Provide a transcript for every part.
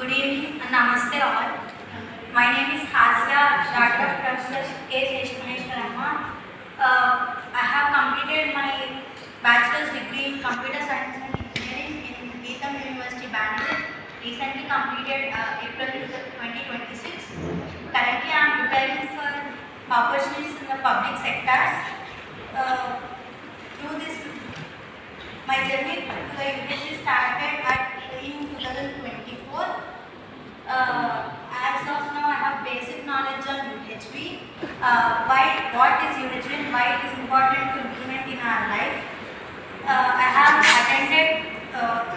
Good evening and namaste all. My name is Hasya, daughter of Prof. Sesha Maheswaramma. I have completed my bachelor's degree in computer science and engineering in University, Bangalore. Recently completed April 2026. Currently, I am preparing for opportunities in the public sectors. Through this, my journey to the UHV started in 2024. As of now, I have basic knowledge on UHV. What is UHV and why it is important to implement in our life. I have attended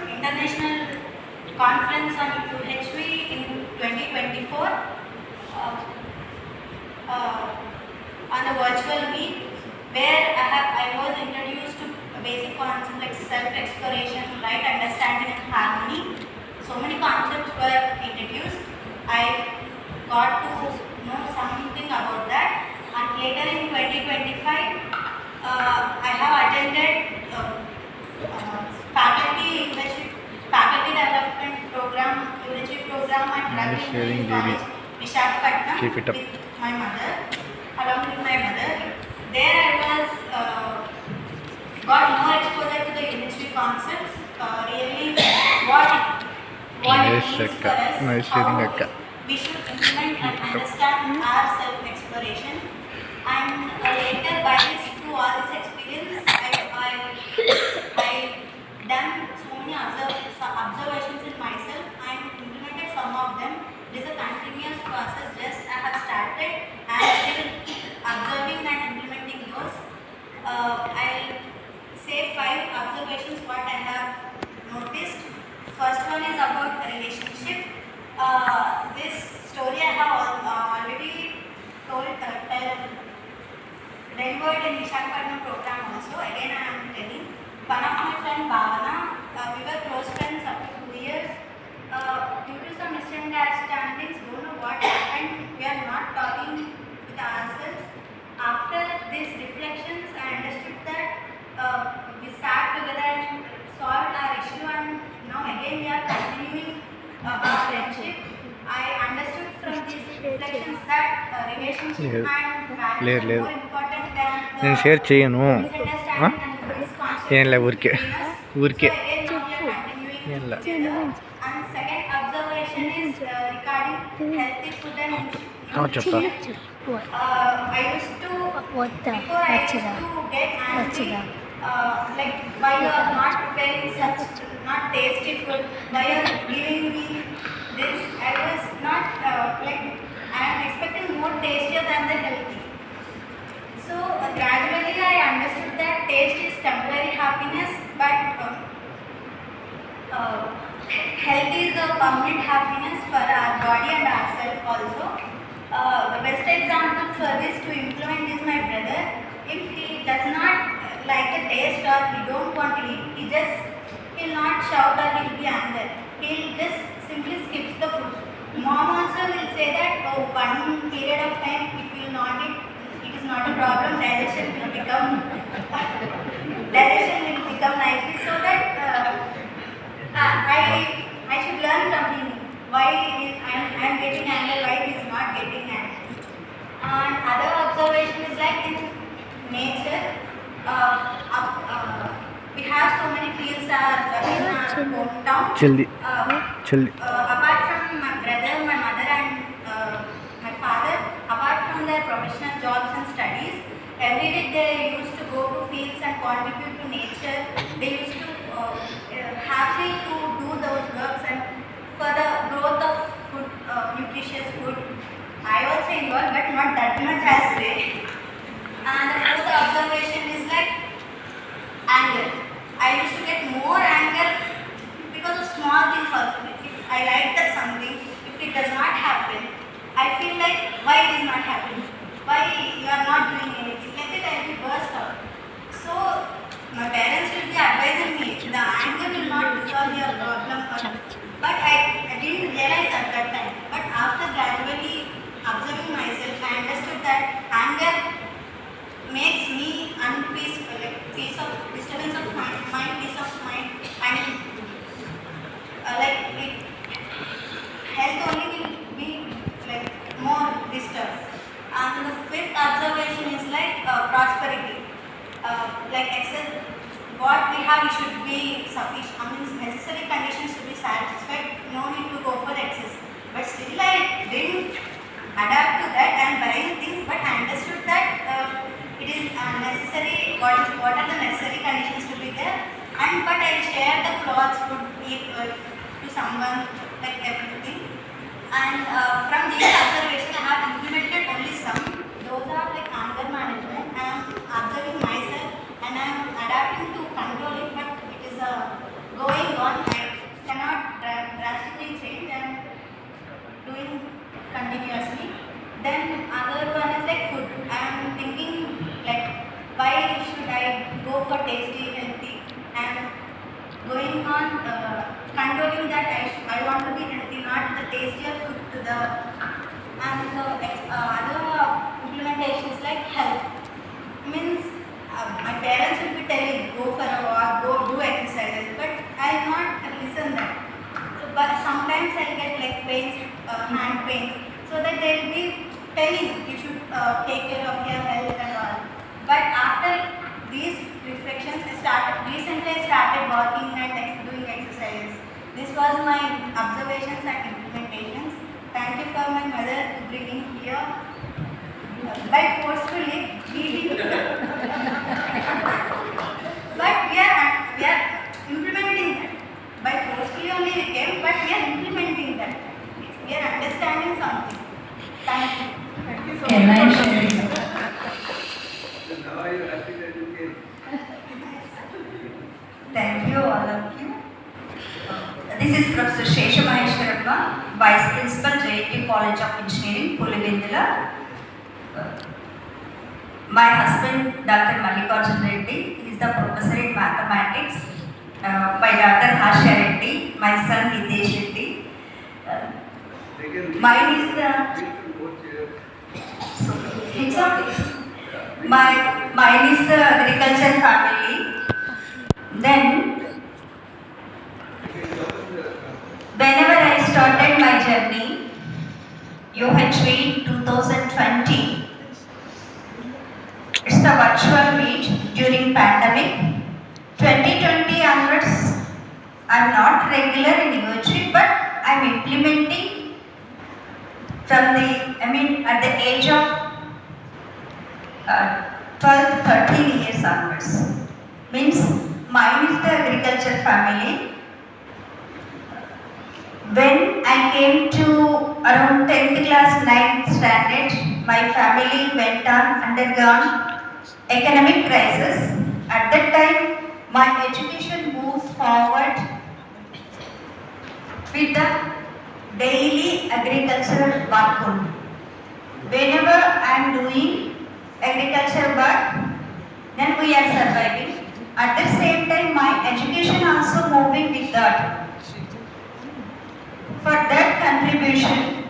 international conference on UHV in 2024 on the virtual meet, where I was introduced to basic concepts like self-exploration, right understanding and harmony. So many concepts were introduced. I got to know something about that. And later in 2025, I have attended faculty development program, UHV program at Reddy College, Visakhapatnam, with my mother, along with my mother. There I was got more exposure to the UHV concepts. Really, what it means for us, how we should implement and understand our self-exploration. And later, by this, through all this experience, I done so many observations in myself and implemented some of them. It is a continuous process. Just I have started and still observing and implementing those. I'll say 5 observations what I have noticed. First one is about relationship. This story I have already told, delivered in Visakhapatnam program also. Again I am telling. One of my friend Bhavana, we were close friends up to 2 years. Due to some misunderstandings, don't know what happened. We are not talking with ourselves. After these reflections, I understood that we sat together and solved our issue, and now again we are continuing our friendship. I understood from these reflections that relationship and values are more important than the misunderstanding and misconceptions between us. So again now we are continuing together. And second observation is regarding healthy food and nutrition. I used to, before I used to get angry, like why you are not preparing such not tasty food, why you are giving me this. I was not like I am expecting more tastier than the healthy. So gradually I understood that taste is temporary happiness, but health is a permanent happiness for our body and ourselves also. The best example for this to implement is my brother. If he does not like the taste or he don't want to eat, he'll not shout or he'll be angry. He'll just simply skips the food. Mom also will say that one period of time if you will not eat, it is not a problem. Digestion will become nicely. So that I should learn from him why I am getting angry, why he is not getting angry. And other observation is like in nature, we have so many fields in our hometown. Apart from my brother, my mother and my father, apart from their professional jobs and studies, every day they used to go to fields and contribute to nature. They used to happy to do those works and for the growth of food, nutritious food. I also involved, but not that much as they. And the fourth observation is like anger. I used to get more anger because of small things also. If I like that something, if it does not happen, I feel like why it is not happening? Why you are not doing anything? Like that I will burst out. So my parents will be advising me, the anger will not resolve your problem. But I didn't realize at that time. But after gradually observing myself, I understood that anger makes me unpeaceful, like disturbance of mind, peace of mind, and like it necessary conditions to be satisfied, no need to go for excess. But still I didn't adapt to that and buying things, but I understood that it is necessary, what are the necessary conditions to be there, and but I share the clothes, food, to someone, like everything. And from these observations I have implemented only some. Those are like anger management. I am observing myself and I am adapting to controlling, but it is going on. I cannot drastically change and doing continuously. Then other one is like food. I am thinking like, why should I go for tasty, healthy, and going on controlling that I want to be healthy, not the tastier food to the. And other implementations like health means my parents will be telling go for a walk, go do exercises, but I will not listen that. But sometimes I get like pains, hand pains, so that they will be telling you should take care of your health and all. But after these reflections, recently I started walking and doing exercises. This was my observations and implementations. Thank you for my mother to bringing here by forcefully beating. But we are implementing that. By forcefully only we came, but we are implementing that. We are understanding something. Thank you. Thank you so much. Now are you happy that you came? Thank you, all of you. This is Prof. Sesha Maheswaramma, Vice Principal, JIT College of Engineering, Pulivendula. My husband, Dr. Mallikarjun Reddy, he is the Professor in Mathematics. My daughter Hasya Reddy, my son Hitesh Reddy. Mine is it's okay. Mine is the agriculture family. Then, whenever I started my journey, UHV 2020, it's the virtual meet during pandemic. 2020 onwards, I'm not regular in UHV, but I'm implementing from at the age of 12, 13 years onwards. Means mine is the agriculture family. When I came to around 10th class, 9th standard, my family went on undergone economic crisis. At that time, my education moves forward with the daily agricultural work only. Whenever I am doing agricultural work, then we are surviving. At the same time, my education also moving with that. For that contribution,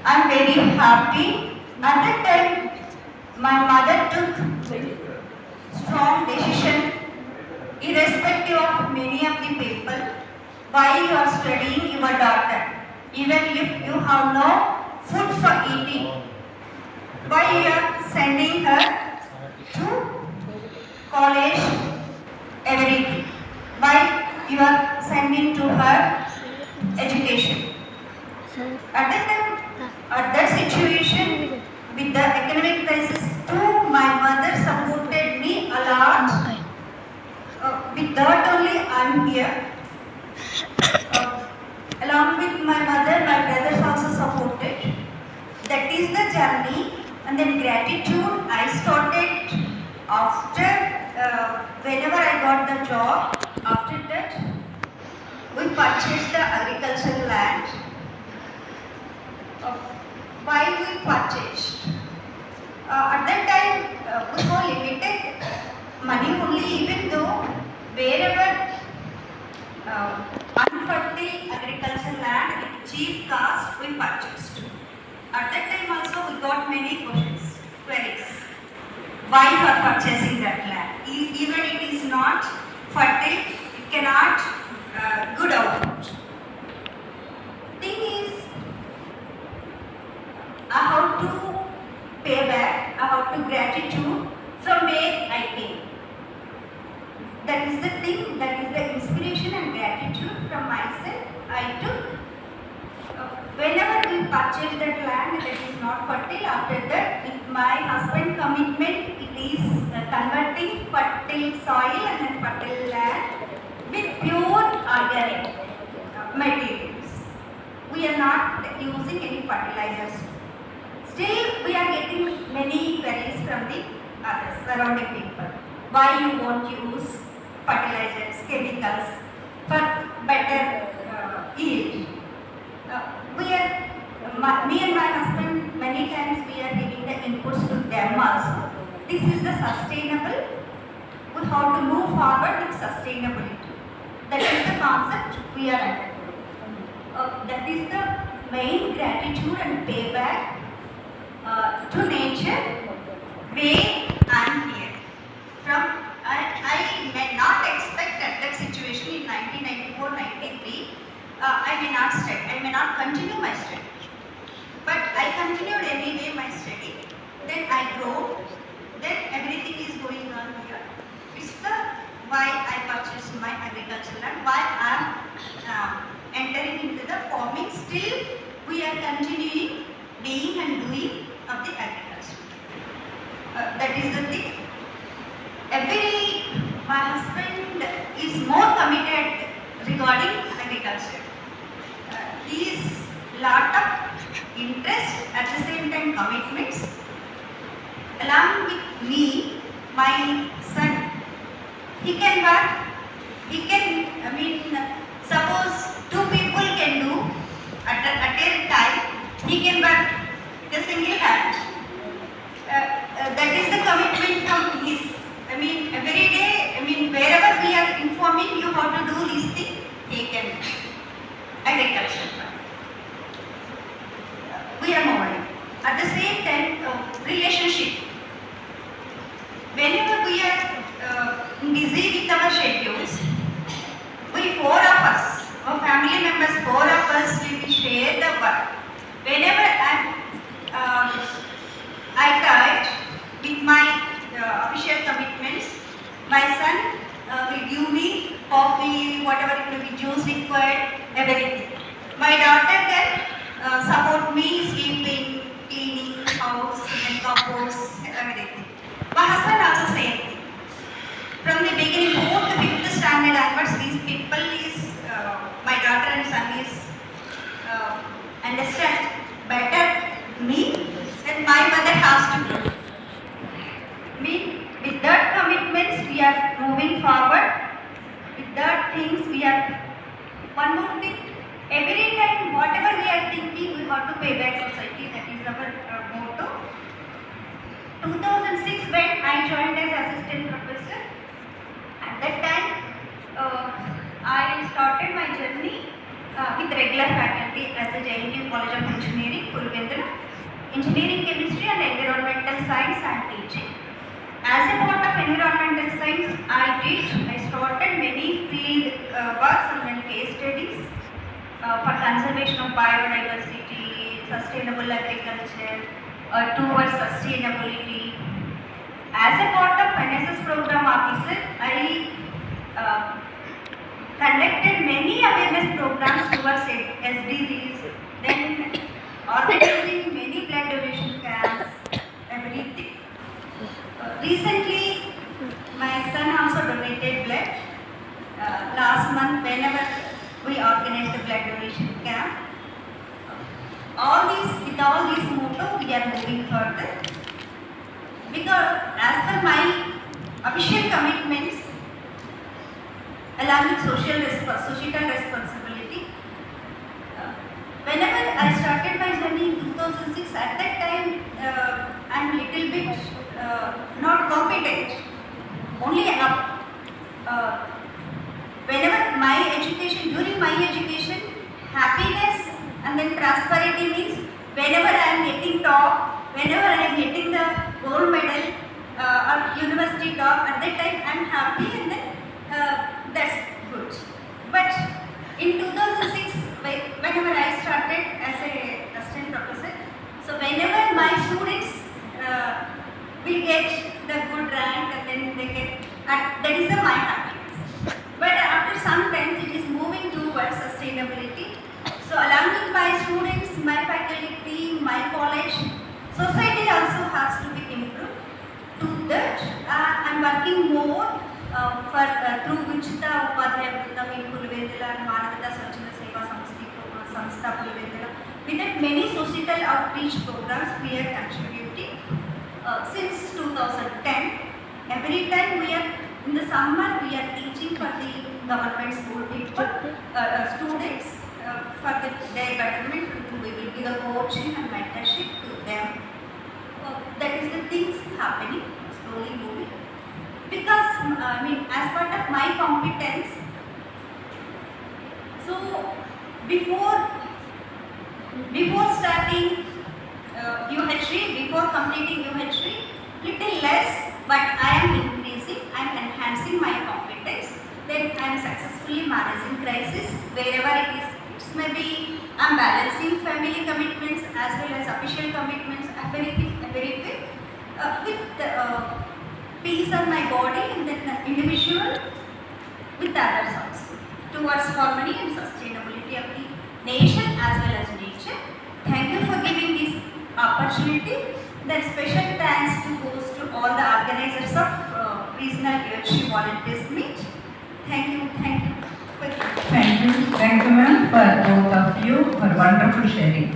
I am very happy. At that time, my mother took strong decision, irrespective of many of the people, why you are studying your daughter, even if you have no food for eating, why you are sending her to college every day, why you are sending to her education. At that time, at that situation, with the economic crisis too, my mother supported me a lot. With that only I am here. Along with my mother, my brothers also supported. That is the journey. And then gratitude I started after whenever I got the job. After that, we purchased the agricultural land. Why we purchased? At that time, we were limited money only, even though wherever unfertile agricultural land with cheap cost we purchased. At that time also we got many queries. Why for purchasing that land? Even it is not fertile, it cannot good output. Thing is, I have to pay back, I have to gratitude from where I came. That is the thing, that is purchased that land that is not fertile. After that, with my husband commitment, it is converting fertile soil and then fertile land with pure organic materials. We are not using any fertilizers. Still, we are getting many queries from the others, surrounding people. Why you won't use fertilizers, chemicals for better yield? Me and my husband, many times we are giving the inputs to them also. This is the sustainable, we have to move forward with sustainability. That is the concept we are undergoing. That is the main gratitude and payback to nature, way and here. I may not expect that situation in 1994-93. I may not continue my study. But I continued anyway my study. Then I grew. Then everything is going on here. It's the why I purchased my agricultural land, why I am entering into the farming. Still, we are continuing being and doing of the agriculture. That is the thing. My husband is more committed regarding agriculture. He is lot of interest, at the same time commitments. Along with me, my son, he can work, suppose two people can do at a time, he can work the single hand. That is the commitment from his, every day, wherever we are informing you how to do this thing, he can agriculture. We are moving. At the same time, relationship. Whenever we are busy with our schedules, we four of us, our family members, four of us will share the work. Whenever I tried with my official commitments, my son will give me coffee, whatever it will be, juice required, everything. My daughter can support me, sweeping, cleaning, house, and compost, everything. My husband also same thing. From the beginning, 4th to 5th standard onwards, these people is, my daughter and son is understand better me than my mother has to do. With that commitments, we are moving forward. With that things, we are, one more thing, every time, whatever we are thinking, we have to pay back society. That is our motto. 2006, when I joined as assistant professor, at that time, I started my journey with regular faculty as a JNU College of Engineering, Pulvendra, Engineering, Chemistry and Environmental Science and Teaching. As a part of environmental science, I started many field works and then case studies for conservation of biodiversity, sustainable agriculture, towards sustainability. As a part of NSS program officer, I conducted many awareness programs towards SDGs, then organizing many blood donation camps, everything. Recently, my son also donated blood. Last month, whenever we organized the blood donation camp, with all these motto, we are moving further. Because as per my official commitments, along with societal responsibility, whenever I started my journey in 2006, at that time, I'm little bit not competent. Only whenever my education, during my education, happiness and then prosperity means whenever I am getting top, whenever I am getting the gold medal or university top, at that time I am happy and then that's good. But in 2006, whenever I started as a assistant professor, so whenever my students will get the good rank and then they get, that is my happiness. But after some times it is moving towards sustainability. So along with my students, my faculty, Pulivendula and Manavata Swachhanda Seva Samstha Pulivendula. We did many societal outreach programs we are contributing since 2010. Every time we are in the summer, we are teaching for the government school people, students for their betterment. We will be the coaching and mentorship to them. That is the things happening, slowly moving. Because as part of my competence, so before starting UHV, before completing UHV, little less, but I am increasing, I am enhancing my competence. Then I am successfully managing crisis wherever it is. It may be I am balancing family commitments as well as official commitments. I am very fit with peace of my body and then individual with others also, towards harmony and sustainability of the nation as well as nature. Thank you for giving this opportunity. Then special thanks goes to all the organizers of Regional UHV Volunteers Meet. Thank you. Thank you ma'am for both of you for wonderful sharing.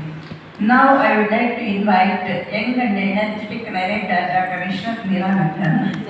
Now I would like to invite young and energetic narrator Dr. Vishnu Meera Nathan.